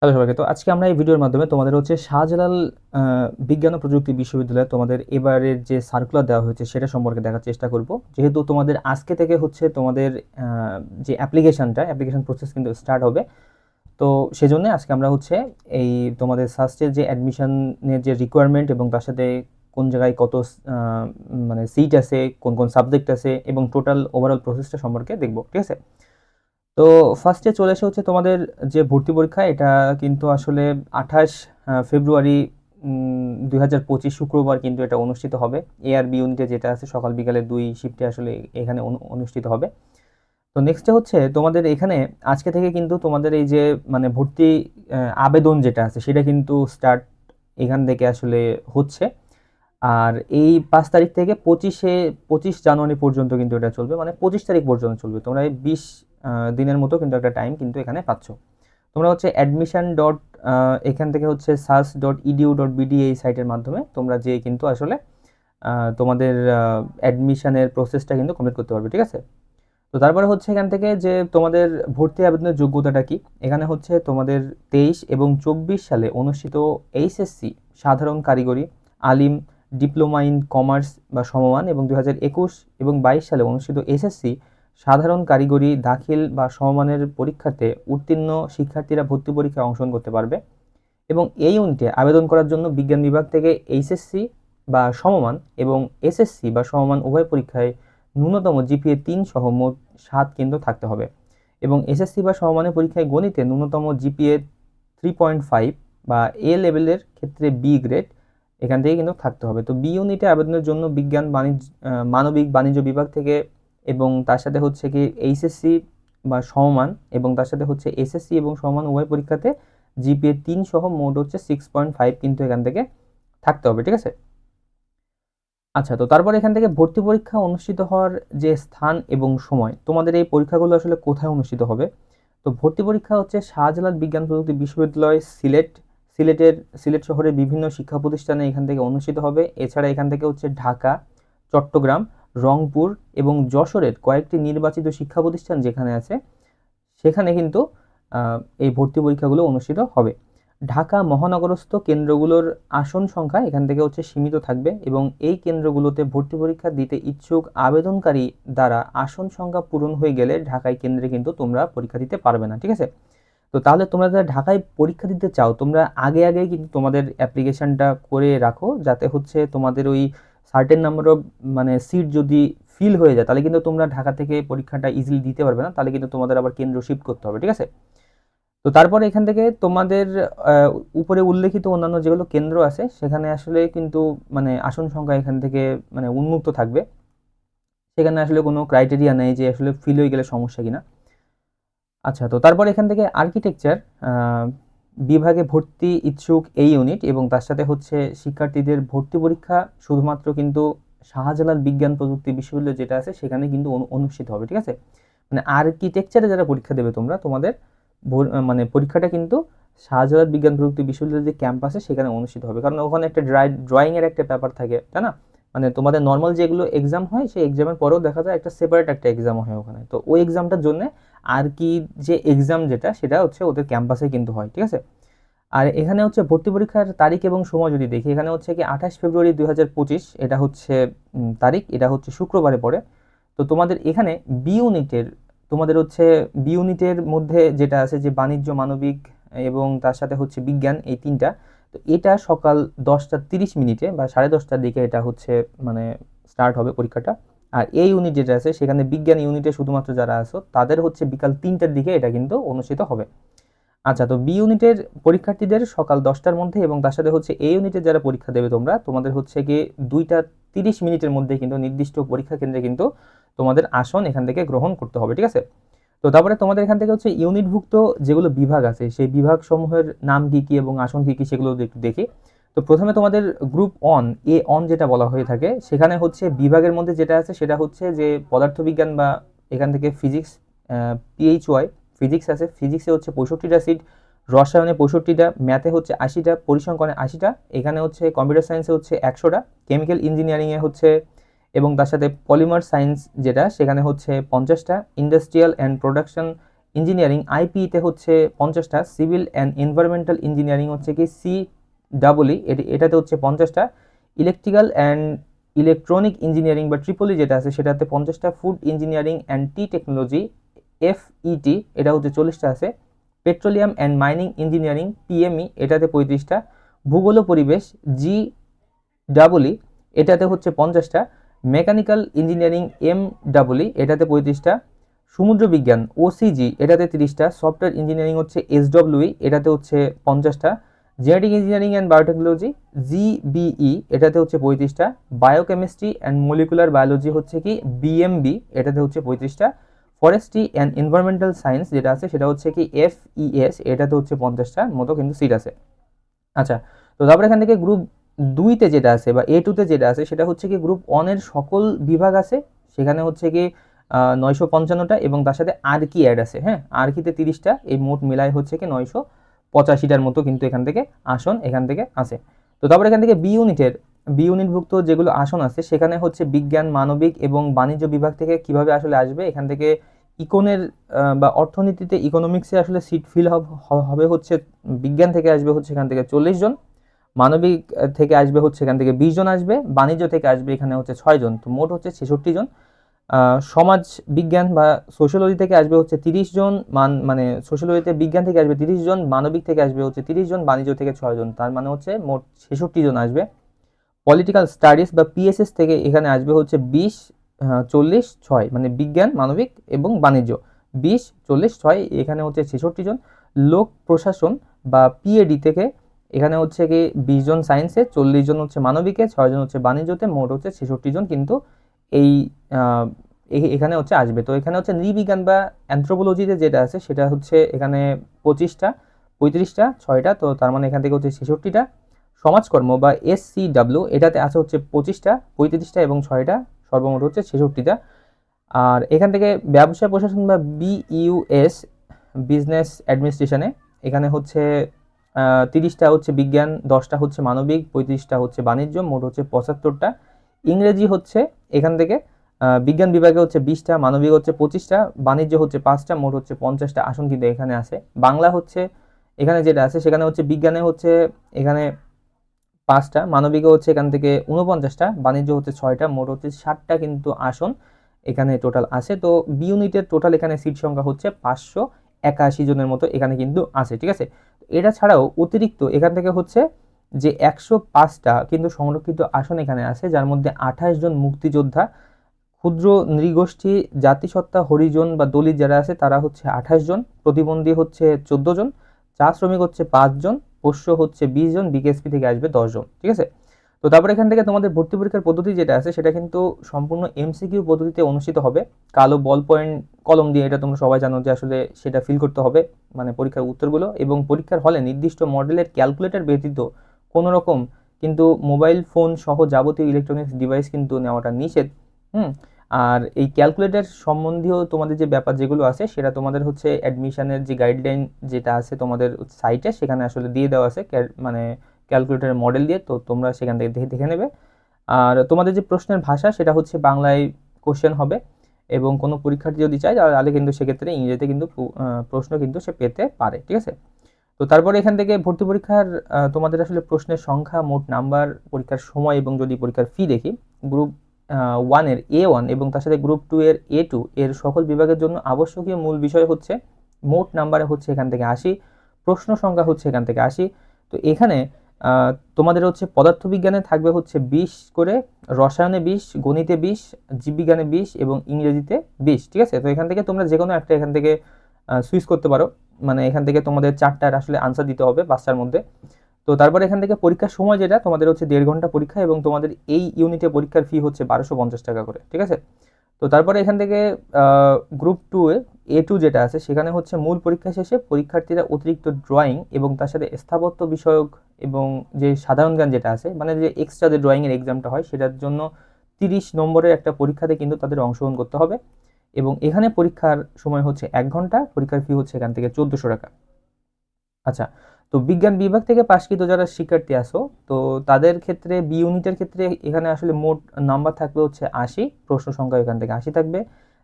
Hello সবাইকে। তো আজকে আমরা এই ভিডিওর মাধ্যমে তোমাদের হচ্ছে শাহজালাল বিজ্ঞান ও প্রযুক্তি বিশ্ববিদ্যালয়ে তোমাদের এবারের যে সার্কুলার দেওয়া হয়েছে সেটা সম্পর্কে দেখার চেষ্টা করব। যেহেতু তোমাদের আজকে থেকে হচ্ছে তোমাদের যে অ্যাপ্লিকেশন প্রসেস কিন্তু স্টার্ট হবে। তো সেজন্য আজকে আমরা হচ্ছে এই তোমাদের সাস্টের যে অ্যাডমিশনের যে রিকোয়ারমেন্ট এবং তার সাথে কোন জায়গায় কত মানে সিট আছে, কোন কোন সাবজেক্ট আছে এবং টোটাল ওভারঅল প্রসেসটা সম্পর্কে দেখব। ঠিক আছে? তো ফার্স্টে চলে এসে হচ্ছে তোমাদের যে ভর্তি পরীক্ষা, এটা কিন্তু আসলে 28 ফেব্রুয়ারি 2025 শুক্রবার কিন্তু এটা অনুষ্ঠিত হবে। এ আর বি ইউনিটে যেটা আছে সকাল বিকালে 2 শিফটে আসলে এখানে অনুষ্ঠিত হবে। তো নেক্সটে হচ্ছে তোমাদের এখানে আজকে থেকে কিন্তু তোমাদের এই যে মানে ভর্তি আবেদন যেটা আছে সেটা কিন্তু স্টার্ট এখান থেকে আসলে হচ্ছে। আর এই 5 তারিখ থেকে 25 জানুয়ারি পর্যন্ত কিন্তু এটা চলবে, মানে 25 তারিখ পর্যন্ত চলবে। তোমরা এই 20 দিনের মতো কিন্তু একটা টাইম কিন্তু এখানে পাচ্ছ। তোমরা হচ্ছে অ্যাডমিশন ডট এখান থেকে হচ্ছে sas.edu.bd এই সাইটের মাধ্যমে তোমরা যে কিন্তু আসলে তোমাদের অ্যাডমিশনের প্রসেসটা কিন্তু কমপ্লিট করতে পারবে। ঠিক আছে? তো তারপরে হচ্ছে এখান থেকে যে তোমাদের ভর্তি আবেদনের যোগ্যতাটা কি, এখানে হচ্ছে তোমাদের 23 এবং 24 সালে অনুষ্ঠিত এইচএসসি সাধারণ কারিগরি, আলিম, ডিপ্লোমা ইন কমার্স বা সমমান এবং 2021 এবং 22 সালে অনুষ্ঠিত এসএসসি সাধারণ কারিগরি দাখিল বা সমমানের পরীক্ষাতে উত্তীর্ণ শিক্ষার্থীরা ভর্তি পরীক্ষায় অংশগ্রহণ করতে পারবে। এবং এই ইউনিটে আবেদন করার জন্য বিজ্ঞান বিভাগ থেকে এইচএসসি বা সমমান এবং এসএসসি বা সমমান উভয় পরীক্ষায় ন্যূনতম জিপিএ 3 সহ মোট 7 কিন্তু থাকতে হবে। এবং এসএসসি বা সমমানের পরীক্ষায় গণিতে ন্যূনতম জিপিএ 3.5 বা এ লেভেলের ক্ষেত্রে বি গ্রেড এখান থেকে কিন্তু থাকতে হবে। তো বি ইউনিটে আবেদনের জন্য বিজ্ঞান মানবিক বাণিজ্য বিভাগ থেকে এবং তার সাথে হচ্ছে কি এইচএসসি বা সমমান এবং তার সাথে হচ্ছে এসএসসি এবং সমমান উভয় পরীক্ষাতে জিপিএ 3 সহ মোট হচ্ছে 6.5 কিন্তু এখান থেকে থাকতে হবে। ঠিক আছে? আচ্ছা, তো তারপর এখান থেকে ভর্তি পরীক্ষা অনুষ্ঠিত হওয়ার যে স্থান এবং সময়, তোমাদের এই পরীক্ষাগুলো আসলে কোথায় অনুষ্ঠিত হবে? তো ভর্তি পরীক্ষা হচ্ছে শাহজালাল বিজ্ঞান প্রযুক্তি বিশ্ববিদ্যালয় সিলেট শহরের বিভিন্ন শিক্ষা প্রতিষ্ঠানে এখান থেকে অনুষ্ঠিত হবে। এছাড়া এখান থেকে হচ্ছে ঢাকা, চট্টগ্রাম, রংপুর এবং যশোরের কয়েকটি নির্বাচিত শিক্ষা প্রতিষ্ঠান যেখানে আছে সেখানে কিন্তু এই ভর্তি পরীক্ষাগুলো অনুষ্ঠিত হবে। ঢাকা মহানগরস্থ কেন্দ্রগুলোর আসন সংখ্যা এখান থেকে হচ্ছে সীমিত থাকবে এবং এই কেন্দ্রগুলোতে ভর্তি পরীক্ষা দিতে ইচ্ছুক আবেদনকারী দ্বারা আসন সংখ্যা পূরণ হয়ে গেলে ঢাকায় কেন্দ্রে কিন্তু তোমরা পরীক্ষা দিতে পারবে না। ঠিক আছে? তো তাহলে তোমরা যারা ঢাকায় পরীক্ষা দিতে চাও তোমরা আগেই কিন্তু তোমাদের অ্যাপ্লিকেশনটা করে রাখো, যাতে হচ্ছে তোমাদের ওই সার্টেন নাম্বার অফ মানে সিট যদি ফিল হয়ে যায় তাহলে কিন্তু তোমরা ঢাকা থেকে পরীক্ষাটা ইজিলি দিতে পারবে না, তাহলে কিন্তু তোমাদের আবার কেন্দ্র শিফট করতে হবে। ঠিক আছে? তো তারপরে এখান থেকে তোমাদের আহ, উপরে উল্লেখিত অন্যান্য যেগুলো কেন্দ্র আছে সেখানে আসলে কিন্তু মানে আসন সংখ্যা এখান থেকে মানে উন্মুক্ত থাকবে। সেখানে আসলে কোনো ক্রাইটেরিয়া নেই যে আসলে ফিল হয়ে গেলে সমস্যা কিনা। আচ্ছা, তো তারপর এখান থেকে আর্কিটেকচার বিভাগে ভর্তি ইচ্ছুক এই ইউনিট এবং তার সাথে হচ্ছে শিক্ষার্থীদের ভর্তি পরীক্ষা শুধুমাত্র কিন্তু শাহজালাল বিজ্ঞান প্রযুক্তি বিশ্ববিদ্যালয় যেটা আছে সেখানে কিন্তু অনুষ্ঠিত হবে। ঠিক আছে? মানে আর্কিটেকচারে যারা পরীক্ষা দেবে তোমরা তোমাদের মানে পরীক্ষাটা কিন্তু শাহজালাল বিজ্ঞান প্রযুক্তি বিশ্ববিদ্যালয়ের যে ক্যাম্পাসে সেখানে অনুষ্ঠিত হবে, কারণ ওখানে একটা ড্রয়িং এর একটা ব্যাপার থাকে, তাই না? মানে তোমাদের নর্মাল যেগুলো এক্সাম হয় সেই এক্সামের পরেও দেখা যায় একটা সেপারেট একটা এক্সাম হয় ওখানে, তো ওই এক্সামটার জন্য আর কি যে এক্সাম যেটা সেটা হচ্ছে ওদের ক্যাম্পাসে কিন্তু হয়। ঠিক আছে? আর এখানে হচ্ছে ভর্তি পরীক্ষার তারিখ এবং সময় যদি দেখি, এখানে হচ্ছে কি 28 ফেব্রুয়ারি 2025 এটা হচ্ছে তারিখ, এটা হচ্ছে শুক্রবারে পড়ে। তো তোমাদের এখানে বি ইউনিটের তোমাদের হচ্ছে বি ইউনিটের মধ্যে যেটা আছে যে বাণিজ্য মানবিক এবং তার সাথে হচ্ছে বিজ্ঞান, এই তিনটা। তো এটা সকাল 10টা 30 মিনিটে বা 10:30টার দিকে এটা হচ্ছে মানে স্টার্ট হবে পরীক্ষাটা। আর এই ইউনিট যেটা আছে সেখানে বিজ্ঞান ইউনিটে শুধুমাত্র যারা আছো তাদের হচ্ছে বিকাল 3টার দিকে এটা কিন্তু অনুষ্ঠিত হবে। আচ্ছা, তো বি ইউনিটের পরীক্ষার্থীদের সকাল 10টার মধ্যে এবং তার সাথে হচ্ছে এ ইউনিটের যারা পরীক্ষা দেবে তোমরা তোমাদের হচ্ছে গিয়ে 2টা 30 মিনিটের মধ্যে কিন্তু নির্দিষ্ট পরীক্ষা কেন্দ্রে কিন্তু তোমাদের আসন এখান থেকে গ্রহণ করতে হবে। ঠিক আছে? তো তারপরে তোমাদের এখান থেকে হচ্ছে ইউনিটভুক্ত যেগুলো বিভাগ আছে সেই বিভাগ সমূহের নাম কি কি এবং আসন কি কি সেগুলো একটু দেখি। তো প্রথমে তোমাদের গ্রুপ অন যেটা বলা হয়ে থাকে সেখানে হচ্ছে বিভাগের মধ্যে যেটা আছে সেটা হচ্ছে যে পদার্থবিজ্ঞান বা এখান থেকে ফিজিক্স, পিএইচওয়াই ফিজিক্স আছে, ফিজিক্সে হচ্ছে 65টা সিট, রসায়নে 65টা, ম্যাথে হচ্ছে 80টা, পরিসংখ্যানে 80টা, এখানে হচ্ছে কম্পিউটার সায়েন্সে হচ্ছে 100টা, কেমিক্যাল ইঞ্জিনিয়ারিংয়ে হচ্ছে এবং তার সাথে পলিমার সায়েন্স যেটা সেখানে হচ্ছে 50টা, ইন্ডাস্ট্রিয়াল অ্যান্ড প্রোডাকশন ইঞ্জিনিয়ারিং আইপিতে হচ্ছে 50টা, সিভিল অ্যান্ড এনভায়রনমেন্টাল ইঞ্জিনিয়ারিং হচ্ছে কি CEE, এটাতে হচ্ছে 50টা, ইলেকট্রিক্যাল অ্যান্ড ইলেকট্রনিক ইঞ্জিনিয়ারিং বা ট্রিপলি যেটা আছে সেটাতে 50টা, food engineering and tea technology FET এটা হচ্ছে 40টা আছে, petroleum and mining engineering PME এটাতে 35টা, ভূগোল ও পরিবেশ GEE এটাতে হচ্ছে 50টা, মেকানিক্যাল ইঞ্জিনিয়ারিং MEE এটাতে 35টা, সমুদ্র বিজ্ঞান OCG এটাতে 30টা, সফটওয়্যার ইঞ্জিনিয়ারিং হচ্ছে SWE এটাতে হচ্ছে 50টা, genetic engineering and biotechnology GBE এটাতে হচ্ছে 35টা, বায়োকেমিস্ট্রি অ্যান্ড মলিকুলার বায়োলজি হচ্ছে কি BMB এটাতে হচ্ছে 35টা, ফরেস্ট্রি অ্যান্ড এনভায়রনমেন্টাল সায়েন্স যেটা আছে সেটা হচ্ছে কি FES এটাতে হচ্ছে 50টার মতো কিন্তু সিট আছে। আচ্ছা, তো তারপর এখান থেকে গ্রুপ 2তে যেটা আছে বা A2তে যেটা আছে সেটা হচ্ছে কি গ্রুপ 1-এর সকল বিভাগ আছে, সেখানে হচ্ছে কি 955টা এবং তার সাথে আরকি অ্যাড আছে। হ্যাঁ, আরকিতে 30টা, এই মোট মিলাই হচ্ছে কি 985টার মতো কিন্তু এখান থেকে আসন এখান থেকে আসে। তো তারপর এখান থেকে বি ইউনিটভুক্ত যেগুলো আসন আছে সেখানে হচ্ছে বিজ্ঞান, মানবিক এবং বাণিজ্য বিভাগ থেকে কিভাবে আসলে আসবে, এখান থেকে ইকোনের বা অর্থনীতিতে ইকোনমিক্সে আসলে সিট ফিল হবে হচ্ছে বিজ্ঞান থেকে আসবে হচ্ছে এখান থেকে 40 জন, মানবিক থেকে আসবে হচ্ছে এখান থেকে 20 জন আসবে, বাণিজ্য থেকে আসবে এখানে হচ্ছে 6 জন, তো মোট হচ্ছে 66 জন। সমাজ বিজ্ঞান বা সোশ্যোলজি থেকে আসবে হচ্ছে 30 জন, মানে সোশ্যোলজিতে বিজ্ঞান থেকে আসবে 30 জন, মানবিক থেকে আসবে হচ্ছে 30 জন, বাণিজ্য থেকে 6 জন, তার মানে হচ্ছে মোট 66 জন আসবে। পলিটিক্যাল স্টাডিজ বা PSS থেকে এখানে আসবে হচ্ছে 20, 40, 6, মানে বিজ্ঞান, মানবিক এবং বাণিজ্য 20, 40, 6, এখানে হচ্ছে 66 জন। লোক প্রশাসন বা PAD থেকে এখানে হচ্ছে কি 20 জন সায়েন্সে, 40 জন হচ্ছে মানবিকে, 6 জন হচ্ছে বাণিজ্যতে, মোট হচ্ছে 66 জন কিন্তু এই এখানে হচ্ছে আসবে। তো এখানে হচ্ছে নৃবিজ্ঞান বা অ্যানথ্রোপোলজিতে যেটা আছে সেটা হচ্ছে এখানে 25টা, 35টা, 6টা, তো তার মানে এখান থেকে হচ্ছে 66টা। সমাজকর্ম বা SCW এটাতে আছে হচ্ছে 25টা, 35টা এবং 6টা, সর্বমোট হচ্ছে 66টা। আর এখান থেকে ব্যবসা প্রশাসন বা BUS, বিজনেস অ্যাডমিনিস্ট্রেশনে এখানে হচ্ছে 30টা হচ্ছে বিজ্ঞান, 10টা হচ্ছে মানবিক, 35টা হচ্ছে বাণিজ্য, মোট হচ্ছে 75টা। ইংরেজি হচ্ছে এখান থেকে বিজ্ঞান বিভাগে হচ্ছে 20টা, মানবিক হচ্ছে 25টা, বাণিজ্য হচ্ছে 5টা, মোট হচ্ছে 50টা আসন কিন্তু এখানে আছে। বাংলা হচ্ছে এখানে যেটা আছে সেখানে হচ্ছে বিজ্ঞানে হচ্ছে এখানে 5টা, মানবিকে হচ্ছে এখান থেকে 49টা, বাণিজ্য হচ্ছে 6টা, মোট হচ্ছে 60টা কিন্তু আসন এখানে টোটাল আছে। তো বি ইউনিটের টোটাল এখানে সিট সংখ্যা হচ্ছে 581 জনের মতো এখানে কিন্তু আছে, ঠিক আছে। এটা ছাড়াও অতিরিক্ত এখান থেকে হচ্ছে যে 105টা কিন্তু সংরক্ষিত আসন এখানে আছে, যার মধ্যে 28 জন মুক্তিযোদ্ধা, ক্ষুদ্র নৃগোষ্ঠী, জাতিসত্তা, হরিজন বা দলিত যারা আছে তারা হচ্ছে 28 জন, প্রতিবন্ধী হচ্ছে 14 জন, চা শ্রমিক হচ্ছে 5 জন, পোষ্য হচ্ছে 20 জন, বিকেএসপি থেকে আসবে 10 জন, ঠিক আছে। তো তারপর এখান থেকে তোমাদের ভর্তি পরীক্ষার পদ্ধতি যেটা আছে সেটা কিন্তু সম্পূর্ণ MCQ পদ্ধতিতে অনুষ্ঠিত হবে, কালো বল পয়েন্ট কলম দিয়ে, এটা তোমরা সবাই জানো যে আসলে সেটা ফিল করতে হবে মানে পরীক্ষার উত্তরগুলো, এবং পরীক্ষার হলে নির্দিষ্ট মডেলের ক্যালকুলেটর ব্যতীত কোনো রকম কিন্তু মোবাইল ফোন সহ যাবতীয় ইলেকট্রনিক্স ডিভাইস কিন্তু নেওয়াটা নিষেধ। হুম। আর এই ক্যালকুলেটর সম্বন্ধীয় তোমাদের যে ব্যাপার যেগুলো আছে সেটা তোমাদের হচ্ছে অ্যাডমিশনের যে গাইডলাইন যেটা আছে তোমাদের সাইটে সেখানে আসলে দিয়ে দেওয়া আছে, মানে ক্যালকুলেটরের মডেল দিয়ে, তো তোমরা সেখান থেকে দেখে নেবে। আর তোমাদের যে প্রশ্নের ভাষা সেটা হচ্ছে বাংলায় কোশ্চেন হবে, এবং কোনো পরীক্ষার্থী যদি চায় তাহলে কিন্তু সেক্ষেত্রে ইংরেজিতে কিন্তু প্রশ্ন কিন্তু সে পেতে পারে, ঠিক আছে। তো তারপরে এখান থেকে ভর্তি পরীক্ষার তোমাদের আসলে প্রশ্নের সংখ্যা, মোট নাম্বার, পরীক্ষার সময় এবং যদি পরীক্ষার ফি দেখি, গ্রুপ 1-এর A1 এবং তার সাথে গ্রুপ 2-এর A2 এর সকল বিভাগের জন্য আবশ্যকীয় মূল বিষয় হচ্ছে মোট নাম্বারে হচ্ছে এখান থেকে 80, প্রশ্ন সংখ্যা হচ্ছে এখান থেকে 80। তো এখানে তোমাদের হচ্ছে পদার্থবিজ্ঞানে থাকবে হচ্ছে 20 করে, রসায়নে 20, গণিতে 20, জীববিজ্ঞানে 20 এবং ইংরেজিতে 20, ঠিক আছে। তো এখান থেকে তোমরা যে কোনো একটা এখান থেকে সুইচ করতে পারো, মানে এখান থেকে তোমাদের 4টার আসলে আনসার দিতে হবে 5টার মধ্যে। তো তারপরে এখান থেকে পরীক্ষার সময় যেটা তোমাদের হচ্ছে 1.5 ঘন্টা পরীক্ষা, এবং তোমাদের এই ইউনিটে পরীক্ষার ফি হচ্ছে 1250 টাকা করে, ঠিক আছে। তো তারপরে এখান থেকে গ্রুপ 2-এ A2 যেটা আছে সেখানে হচ্ছে মূল পরীক্ষা শেষে পরীক্ষার্থীরা অতিরিক্ত ড্রয়িং এবং তার সাথে স্থাপত্য বিষয়ক এবং যে সাধারণ জ্ঞান যেটা আছে, মানে যে এক্সট্রা যে ড্রয়িংয়ের এক্সামটা হয় সেটার জন্য 30 নম্বরের একটা পরীক্ষাতে কিন্তু তাদের অংশগ্রহণ করতে হবে, এবং এখানে পরীক্ষার সময় হচ্ছে 1 ঘন্টা, পরীক্ষার ফি হচ্ছে এখান থেকে 1400 টাকা। আচ্ছা, তো বিজ্ঞান বিভাগ থেকে পাশকৃত যারা শিক্ষার্থী আসো, তো তাদের ক্ষেত্রে বি ইউনিটের ক্ষেত্রে এখানে আসলে মোট নাম্বার থাকবে হচ্ছে 80, প্রশ্ন সংখ্যা এখান থেকে 80 থাকবে।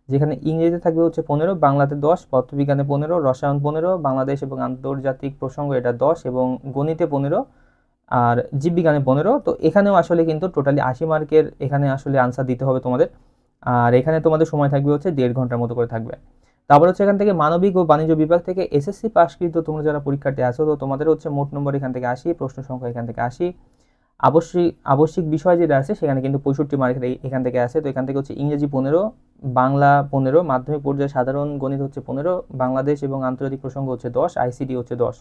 যেখানে ইংরেজিতে থাকবে হচ্ছে 15, বাংলাতে 10, পদার্থবিজ্ঞানে 15, রসায়ন 15, বাংলাদেশ এবং আন্তর্জাতিক প্রসঙ্গ এটা 10 এবং গণিতে 15 আর জীববিজ্ঞানে 15। তো এখানেও আসলে কিন্তু টোটালি 80 মার্কের এখানে আসলে আনসার দিতে হবে তোমাদের। আর এখানে তোমাদের সময় থাকবে হচ্ছে 1.5 ঘন্টার মতো করে থাকবে। তারপর হচ্ছে এখান থেকে মানবিক ও বাণিজ্য বিভাগ থেকে এসএসসি পাশকৃত তোমরা যারা পরীক্ষার্থী আছো, তো তোমাদের হচ্ছে মোট নম্বর এখান থেকে 80, প্রশ্ন সংখ্যা এখান থেকে 80, আবশ্যিক বিষয় যেটা আছে সেখানে কিন্তু 65 মার্কের এখান থেকে আসে। তো এখান থেকে হচ্ছে ইংরেজি 15, বাংলা 15, মাধ্যমিক পর্যায়ে সাধারণ গণিত হচ্ছে 15, বাংলাদেশ এবং আন্তর্জাতিক প্রসঙ্গ হচ্ছে 10, আইসিটি হচ্ছে 10।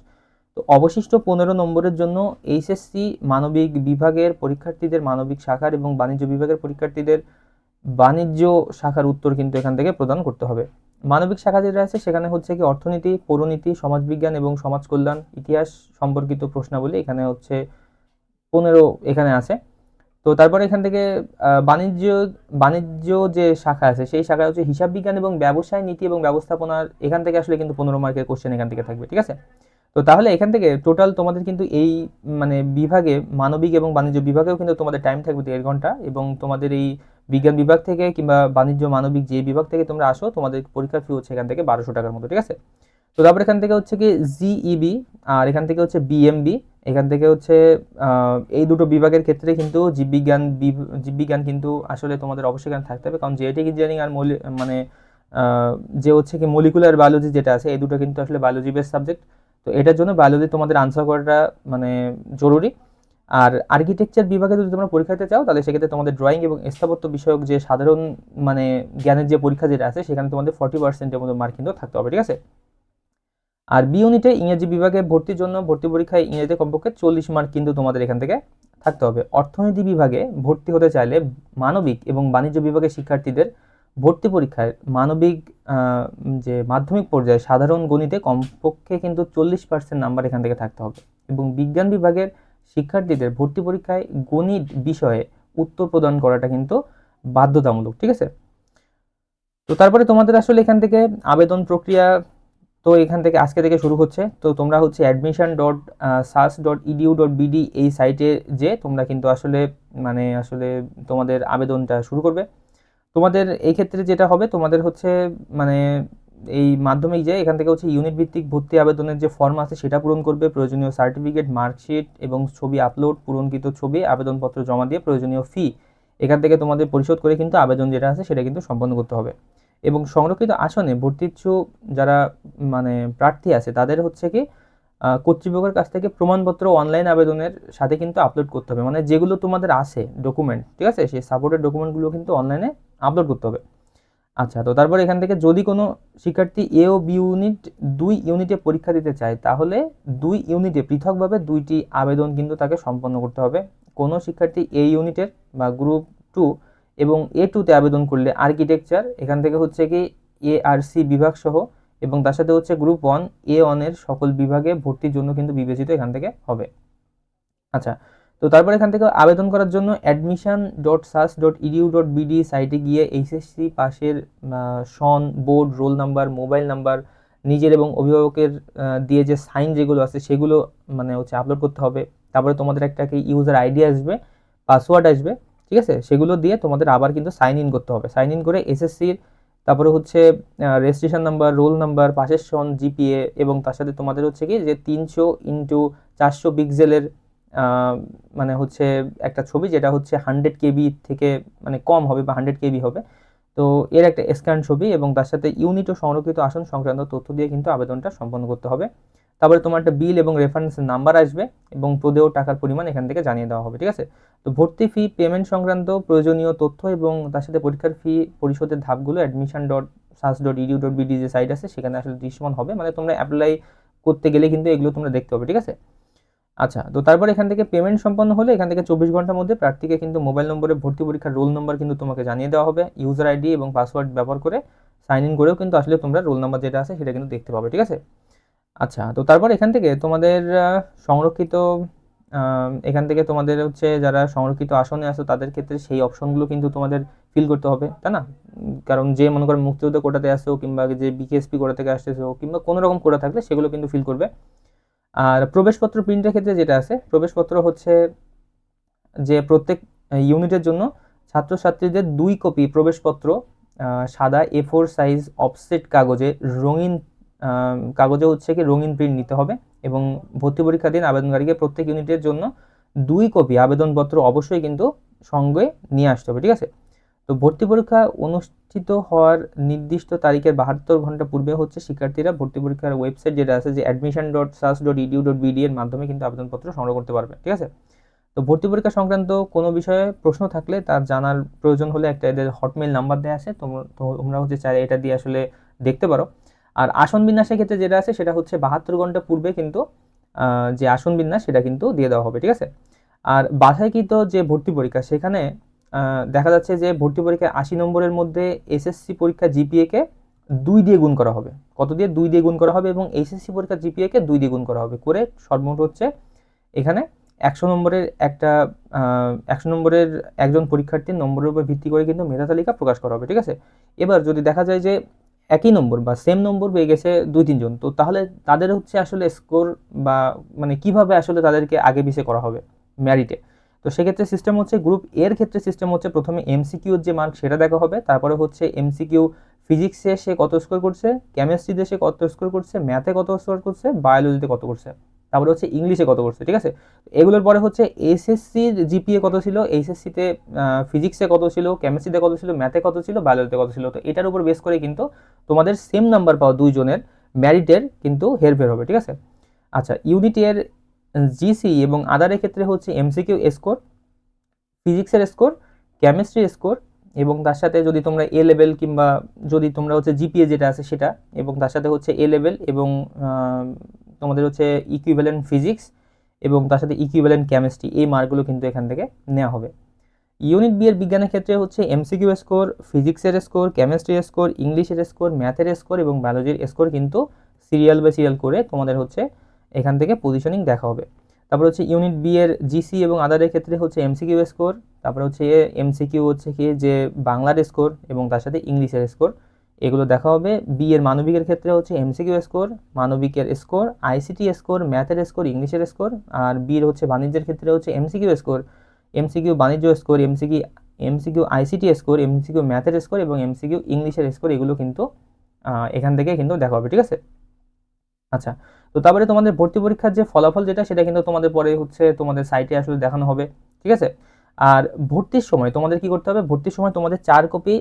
তো অবশিষ্ট 15 নম্বরের জন্য এইচএসসি মানবিক বিভাগের পরীক্ষার্থীদের মানবিক শাখার এবং বাণিজ্য বিভাগের পরীক্ষার্থীদের বাণিজ্য শাখার উত্তর কিন্তু এখান থেকে প্রদান করতে হবে। মানবিক শাখা যেটা আছে সেখানে হচ্ছে কি অর্থনীতি, পৌরনীতি, সমাজবিজ্ঞান এবং সমাজ কল্যাণ, ইতিহাস সম্পর্কিত প্রশ্নাবলী এখানে হচ্ছে 15 এখানে আছে। তো তারপরে এখান থেকে বাণিজ্য বাণিজ্য যে শাখা আছে সেই শাখা হচ্ছে হিসাব বিজ্ঞান এবং ব্যবসায় নীতি এবং ব্যবস্থাপনার, এখান থেকে আসলে কিন্তু 15 মার্কের কোশ্চেন এখান থেকে থাকবে, ঠিক আছে। তো তাহলে এখান থেকে টোটাল তোমাদের কিন্তু এই মানে বিভাগে মানবিক এবং বাণিজ্য বিভাগেও কিন্তু তোমাদের টাইম থাকবে 1.5 ঘন্টা, এবং তোমাদের এই বিজ্ঞান বিভাগ থেকে কিংবা বাণিজ্য মানবিক যে বিভাগ থেকে তোমরা আসো তোমাদের পরীক্ষার ফি হচ্ছে এখান থেকে 1200 টাকার মতো, ঠিক আছে। তো তারপর এখান থেকে হচ্ছে কি জিইবি আর এখান থেকে হচ্ছে বিএমবি, এখান থেকে হচ্ছে এই দুটো বিভাগের ক্ষেত্রে কিন্তু জীববিজ্ঞান কিন্তু আসলে তোমাদের অবশ্যই এখানে থাকতে হবে, কারণ জেনেটিক ইঞ্জিনিয়ারিং আর মানে যে হচ্ছে কি মলিকুলার বায়োলজি যেটা আছে এই দুটো কিন্তু আসলে বায়োলজি বেস সাবজেক্ট। তো এটার জন্য বায়োলজি তোমাদের আনসার করাটা মানে জরুরি। আর আর্কিটেকচার বিভাগে যদি তোমরা পরীক্ষা দিতে চাও তাহলে সেক্ষেত্রে তোমাদের ড্রয়িং এবং স্থাপত্য বিষয়ক যে সাধারণ মানে জ্ঞানের যে পরীক্ষা যেটা আছে সেখানে তোমাদের 40%-এর মতো মার্ক কিন্তু থাকতে হবে, ঠিক আছে। আর বি ইউনিটে ইংরেজি বিভাগে ভর্তির জন্য ভর্তি পরীক্ষায় ইংরেজিতে কমপক্ষে 40 মার্ক কিন্তু তোমাদের এখান থেকে থাকতে হবে। অর্থনীতি বিভাগে ভর্তি হতে চাইলে মানবিক এবং বাণিজ্য বিভাগের শিক্ষার্থীদের ভর্তি পরীক্ষায় মানবিক যে মাধ্যমিক পর্যায়ে সাধারণ গণিতে কমপক্ষে কিন্তু 40% নাম্বার এখান থেকে থাকতে হবে, এবং বিজ্ঞান বিভাগের শিক্ষার্থীদের ভর্তি পরীক্ষায় গণিত বিষয়ে উত্তর প্রদান করাটা কিন্তু বাধ্যতামূলক, ঠিক আছে। তো তারপরে তোমাদের আসলে এখান থেকে আবেদন প্রক্রিয়া তো এখান থেকে আজকে থেকে শুরু হচ্ছে। তো তোমরা হচ্ছে admission.sas.edu.bd এই সাইটে যে তোমরা কিন্তু আসলে আসলে তোমাদের আবেদনটা শুরু করবে। তোমাদের এই ক্ষেত্রে যেটা হবে তোমাদের হচ্ছে মানে এই মাধ্যমিক যে এখান থেকে হচ্ছে ইউনিট ভিত্তিক ভর্তি আবেদনের যে ফর্ম আছে সেটা পূরণ করবে, প্রয়োজনীয় সার্টিফিকেট, মার্কশিট এবং ছবি আপলোড, পূরণকৃত ছবি, আবেদনপত্র জমা দিয়ে প্রয়োজনীয় ফি এখান থেকে তোমাদের পরিশোধ করে কিন্তু আবেদন যেটা আছে সেটা কিন্তু সম্পন্ন করতে হবে। এবং সংরক্ষিত আসনে ভর্তিচ্ছু যারা প্রার্থী আছে তাদের হচ্ছে কি কর্তৃপক্ষের কাছ থেকে প্রমাণপত্র অনলাইন আবেদনের সাথে কিন্তু আপলোড করতে হবে, মানে যেগুলো তোমাদের আছে ডকুমেন্ট, ঠিক আছে, সেই সাপোর্টেড ডকুমেন্টগুলো কিন্তু অনলাইনে আপলোড করতে হবে। আচ্ছা, তো তারপর এখান থেকে যদি কোনো শিক্ষার্থী এ ও বি ইউনিট 2 ইউনিটে পরীক্ষা দিতে চায় তাহলে 2 ইউনিটে পৃথকভাবে 2টি আবেদন কিন্তু তাকে সম্পন্ন করতে হবে। কোনো শিক্ষার্থী এ ইউনিটের বা গ্রুপ 2 এবং A2-তে আবেদন করলে আর্কিটেকচার এখান থেকে হচ্ছে কি ARC বিভাগ সহ এবং তার সাথে হচ্ছে গ্রুপ 1 A1 এর সকল বিভাগে ভর্তির জন্য কিন্তু বিবেচিত এখান থেকে হবে। আচ্ছা, তো তারপর এখান থেকে আবেদন করার জন্য admission.sas.edu.bd সাইটে গিয়ে এইচএসসি পাশের সন, board, roll number, mobile number, নিজের এবং অভিভাবকের দিয়ে যে সাইন যেগুলো আছে সেগুলো হচ্ছে আপলোড করতে হবে। তারপরে তোমাদের একটা কি ইউজার আইডি আসবে, পাসওয়ার্ড আসবে, ঠিক আছে, সেগুলো দিয়ে তোমাদের আবার কিন্তু সাইন ইন করতে হবে। সাইন ইন করে এসএসসির তারপরে হচ্ছে রেজিস্ট্রেশন নাম্বার, রোল নাম্বার, পাশের সন, জিপিএ এবং তার সাথে তোমাদের হচ্ছে কি যে 300x400 পিক্সেলের হচ্ছে একটা ছবি যেটা হচ্ছে 100 কেবি থেকে কম হবে বা 100 কেবি হবে, তো এর একটা স্ক্যান ছবি এবং তার সাথে ইউনিট ও সংরক্ষিত আসন সংক্রান্ত তথ্য দিয়ে কিন্তু আবেদনটা সম্পন্ন করতে হবে। তারপরে তোমার একটা বিল এবং রেফারেন্স নাম্বার আসবে এবং প্রদেয় টাকার পরিমাণ এখান থেকে জানিয়ে দেওয়া হবে, ঠিক আছে। তো ভর্তি ফি পেমেন্ট সংক্রান্ত প্রয়োজনীয় তথ্য এবং তার সাথে পরীক্ষার ফি পরিশোধের ধাপগুলো admission.sas.edu.bd যে সাইট আছে সেখানে আসলে দৃশ্যমান হবে, তোমরা অ্যাপ্লাই করতে গেলে কিন্তু এগুলো তোমরা দেখতে হবে, ঠিক আছে। আচ্ছা, তো তারপর এখান থেকে পেমেন্ট সম্পন্ন হলে এখান থেকে 24 ঘন্টার মধ্যে প্রার্থীকে কিন্তু মোবাইল নম্বরে ভর্তি পরীক্ষার রোল নম্বর কিন্তু তোমাকে জানিয়ে দেওয়া হবে। ইউজার আইডি এবং পাসওয়ার্ড ব্যবহার করে সাইন ইন করেও কিন্তু আসলে তোমরা রোল নাম্বার যেটা আছে সেটা কিন্তু দেখতে পাবে, ঠিক আছে। আচ্ছা, তো তারপর এখান থেকে তোমাদের সংরক্ষিত এখান থেকে তোমাদের হচ্ছে যারা সংরক্ষিত আসনে আছে তাদের ক্ষেত্রে সেই অপশনগুলো কিন্তু তোমাদের ফিল করতে হবে, তাই না? কারণ যে মনে করো মুক্তিযোদ্ধা কোটাতে আসছো কিংবা যে বিকেএসপি কোটা থেকে আসতেছো কিংবা কোনো রকম কোটা থাকলে সেগুলো কিন্তু ফিল করবে। আর প্রবেশপত্র প্রিন্টের ক্ষেত্রে যেটা আছে, প্রবেশপত্র হচ্ছে যে প্রত্যেক ইউনিটের জন্য ছাত্রছাত্রীদের 2 কপি প্রবেশপত্র সাদা A4 সাইজ অফসেট কাগজে রঙিন কাগজে হচ্ছে কি রঙিন প্রিন্ট নিতে হবে এবং ভর্তি পরীক্ষা দিন আবেদনকারীকে প্রত্যেক ইউনিটের জন্য 2 কপি আবেদনপত্র অবশ্যই কিন্তু সঙ্গে নিয়ে আসতে হবে, ঠিক আছে। তো ভর্তি পরীক্ষা অনুষ্ঠিত হওয়ার নির্দিষ্ট তারিখের 72 ঘন্টা পূর্বে হচ্ছে শিক্ষার্থীরা ভর্তি পরীক্ষার ওয়েবসাইট যেটা আছে যে admission.sas.edu.bd এর মাধ্যমে কিন্তু আবেদনপত্র সংগ্রহ করতে পারবে, ঠিক আছে। তো ভর্তি পরীক্ষা সংক্রান্ত কোনো বিষয়ে প্রশ্ন থাকলে তার জানার প্রয়োজন হলে একটা এদের হটমেইল নাম্বার দেওয়া আছে, তোমরা হচ্ছে চাইলে এটা দিয়ে আসলে দেখতে পারো। আর আসন বিন্যাসের ক্ষেত্রে যেটা আছে সেটা হচ্ছে 72 ঘন্টা পূর্বে কিন্তু যে আসন বিন্যাস সেটা কিন্তু দিয়ে দেওয়া হবে, ঠিক আছে। আর বাছাইকৃত যে ভর্তি পরীক্ষা সেখানে দেখা যাচ্ছে যে ভর্তি পরীক্ষায় 80 নম্বরের মধ্যে এসএসসি পরীক্ষা জিপিএকে 2 দিয়ে গুণ করা হবে। কত দিয়ে? 2 দিয়ে গুণ করা হবে এবং এইচএসসি পরীক্ষা জিপিএকে 2 দিয়ে গুণ করা হবে করে সর্বমোট হচ্ছে এখানে 100 নম্বরের একটা 100 নম্বরের একজন পরীক্ষার্থীর নম্বরের উপর ভিত্তি করে কিন্তু মেধা তালিকা প্রকাশ করা হবে, ঠিক আছে। এবার যদি দেখা যায় যে একই নম্বর বা সেম নম্বর পেয়ে গেছে 2-3 জন, তো তাহলে তাদের হচ্ছে আসলে স্কোর বা মানে কিভাবে আসলে তাদেরকে আগে পিছিয়ে করা হবে ম্যারিটে। তো সেক্ষেত্রে সিস্টেম হচ্ছে গ্রুপ এর ক্ষেত্রে সিস্টেম হচ্ছে প্রথমে এমসিকিউর যে মার্ক সেটা দেখা হবে, তারপরে হচ্ছে এমসিকিউ ফিজিক্সে সে কত স্কোর করছে, কেমিস্ট্রিতে সে কত স্কোর করছে, ম্যাথে কত স্কোর করছে, বায়োলজিতে কত করছে, তারপরে হচ্ছে ইংলিশে কত করছে, ঠিক আছে। এগুলোর পরে হচ্ছে এসএসসির জিপিএ কত ছিল, এইচএসসিতে ফিজিক্সে কত ছিল, কেমিস্ট্রিতে কত ছিল, ম্যাথে কত ছিল, বায়োলজিতে কত ছিল। তো এটার উপর বেস করে কিন্তু তোমাদের সেম নাম্বার পাওয়া দুইজনের ম্যারিটের কিন্তু হেরফের হবে, ঠিক আছে। আচ্ছা, ইউনিটের জিসি এবং আদারের ক্ষেত্রে হচ্ছে এমসিকিউ স্কোর, ফিজিক্সের স্কোর, কেমিস্ট্রির স্কোর এবং তার সাথে যদি তোমরা এ লেভেল কিংবা যদি তোমরা হচ্ছে জিপিএ যেটা আছে সেটা এবং তার সাথে হচ্ছে এ লেভেল এবং তোমাদের হচ্ছে ইকুইভ্যালেন্ট ফিজিক্স এবং তার সাথে ইকুইভ্যালেন্ট কেমিস্ট্রি, এই মার্কগুলো কিন্তু এখান থেকে নেওয়া হবে। ইউনিট বি এর বিজ্ঞানের ক্ষেত্রে হচ্ছে এমসিকিউ স্কোর, ফিজিক্সের স্কোর, কেমিস্ট্রির স্কোর, ইংলিশের স্কোর, ম্যাথের স্কোর এবং বায়োলজির স্কোর কিন্তু সিরিয়াল বাই সিরিয়াল করে তোমাদের হচ্ছে এখান থেকে পজিশনিং দেখা হবে। তারপর হচ্ছে ইউনিট বি এর জিসি এবং আদারের ক্ষেত্রে হচ্ছে এমসিকিউ স্কোর, তারপর হচ্ছে এমসিকিউ হচ্ছে কি যে বাংলার স্কোর এবং তার সাথে ইংলিশের স্কোর, এগুলো দেখা হবে। বি এর মানবিকের ক্ষেত্রে হচ্ছে এমসিকিউ স্কোর, মানবিকের স্কোর, আইসিটি স্কোর, ম্যাথের স্কোর, ইংলিশের স্কোর। আর বি এর হচ্ছে বাণিজ্যের ক্ষেত্রে হচ্ছে এমসিকিউ স্কোর, এমসিকিউ বাণিজ্য score, MCQ ICT score, MCQ ম্যাথের স্কোর এবং এমসিকিউ ইংলিশের স্কোর, এগুলো কিন্তু এখান থেকে কিন্তু দেখা হবে, ঠিক আছে। আচ্ছা, তো তারপরে তোমাদের ভর্তি পরীক্ষার যে ফলাফল যেটা সেটা কিন্তু তোমাদের পরে হচ্ছে তোমাদের সাইটে আসলে দেখানো হবে, ঠিক আছে। আর ভর্তির সময় তোমাদের কি করতে হবে, ভর্তির সময় তোমাদের 4 কপি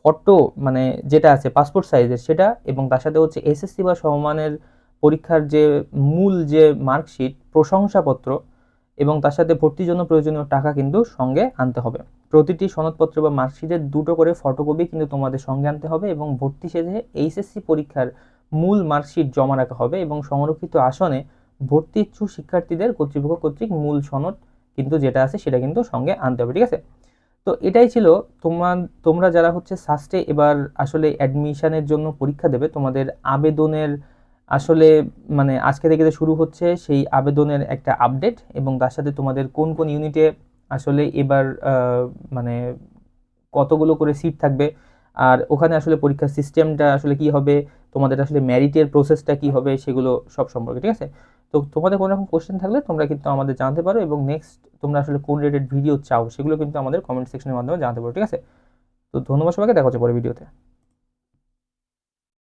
ফটো মানে যেটা আছে পাসপোর্ট সাইজের সেটা এবং তার সাথে হচ্ছে এসএসসি বা সমমানের পরীক্ষার যে মূল যে মার্কশিট, প্রশংসাপত্র এবং তার সাথে ভর্তির জন্য প্রয়োজনীয় টাকা কিন্তু সঙ্গে আনতে হবে। প্রতিটি সনদপত্র বা মার্কশিটের 2টো করে ফটোকপি কিন্তু তোমাদের সঙ্গে আনতে হবে এবং ভর্তি শেষে এইচএসসি পরীক্ষার মূল মার্কশিট জমা রাখা হবে এবং সংরক্ষিত আসনে ভর্তি ইচ্ছুক শিক্ষার্থীদের কর্তৃপক্ষ কর্তৃক মূল সনদ কিন্তু যেটা আছে সেটা কিন্তু সঙ্গে আনতে হবে, ঠিক আছে। তো এটাই ছিল তোমরা যারা হচ্ছে সাস্টে এবার আসলে অ্যাডমিশনের জন্য পরীক্ষা দেবে তোমাদের আবেদনের আসলে মানে আজকে থেকে যে শুরু হচ্ছে সেই আবেদনের একটা আপডেট এবং তার সাথে তোমাদের কোন কোন ইউনিটে আসলে এবার মানে কতগুলো করে সিট থাকবে আর ওখানে আসলে পরীক্ষার সিস্টেমটা আসলে কি হবে, তোমাদের আসলে মেরিটের প্রসেসটা কি হবে সেগুলো সব সম্পর্কে, ঠিক আছে। তো তোমাদের কোনো রকম কোশ্চেন থাকলে তোমরা কিন্তু আমাদের জানতে পারো এবং নেক্সট তোমরা আসলে কোন রিলেটেড ভিডিও চাও সেগুলো কিন্তু আমাদের কমেন্ট সেকশনের মাধ্যমে জানাতে পারো, ঠিক আছে। তো ধন্যবাদ সবাইকে, দেখা হচ্ছে পরে ভিডিওতে।